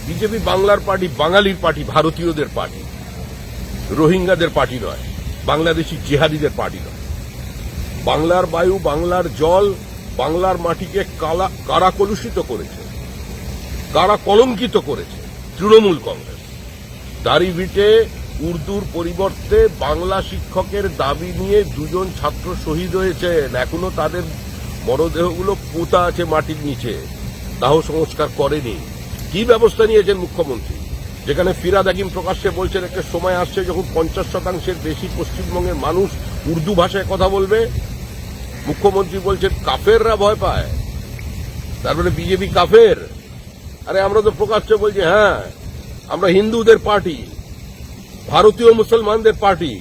BJP বাংলার party, বাঙালির party, ভারতীয়দের পার্টি, রোহিঙ্গাদের পার্টি নয়, বাংলাদেশি জিহাদিদের পার্টি নয়। বাংলার বায়ু, বাংলার জল, বাংলার মাটিকে কারা কলুষিত করেছে, কারা কলঙ্কিত করেছে? তৃণমূল কংগ্রেস। দাড়িভিটে উর্দুর পরিবর্তে বাংলা শিক্ষকের দাবি নিয়ে 2 জন ছাত্র শহীদ হয়েছেন। এখনো তাদের মরদেহগুলো পোতা আছে মাটির নিচে, দাহ সংস্কার করেনি। কি ব্যবস্থা নিয়েছেন মুখ্যমন্ত্রী? যেখানে ফিরাদ হাকিম প্রকাশ্যে বলছেন একটা সময় আসছে যখন 50% বেশি পশ্চিমবঙ্গের মানুষ উর্দু ভাষায় কথা বলবে। মুখ্যমন্ত্রী বলছেন কাফেররা ভয় পায়, তারপরে বিজেপি কাফের। আরে আমরা তো প্রকাশ্যে বলছি হ্যাঁ আমরা হিন্দুদের পার্টি, ভারতীয় মুসলমানদের পার্টি,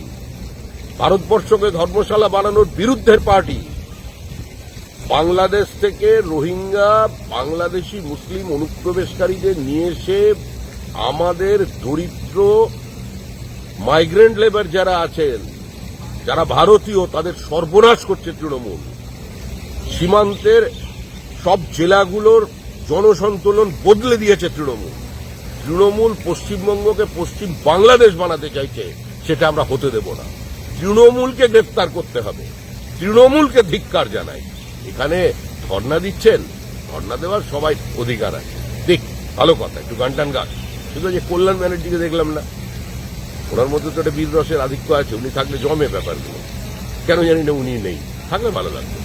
ভারতবর্ষকে ধর্মশালা বানানোর বিরুদ্ধের পার্টি। বাংলাদেশ থেকে রোহিঙ্গা বাংলাদেশি মুসলিম অনুপ্রবেশকারীদের নিয়ে এসে আমাদের দরিদ্র মাইগ্রেন্ট লেবার যারা আছেন, যারা ভারতীয়, তাদের সর্বনাশ করছে তৃণমূল। সীমান্তের সব জেলাগুলোর জনসন্তুলন বদলে দিয়েছে তৃণমূল। তৃণমূল পশ্চিমবঙ্গকে পশ্চিম বাংলাদেশ বানাতে চাইছে, সেটা আমরা হতে দেব না। তৃণমূলকে গ্রেফতার করতে হবে, তৃণমূলকে ধিক্কার জানাই। এখানে ধর্ণা দিচ্ছেন, ধর্ণা দেওয়ার সবাই অধিকার আছে, দেখ ভালো কথা, একটু গান টান গান। কিন্তু যে কল্যাণ ব্যানার্জিকে দেখলাম না, ওনার মধ্যে তো একটা বীর রসের আধিক্য আছে, উনি থাকলে জমে ব্যাপারগুলো। কেন জানি না উনি নেই, থাকলে ভালো লাগবে।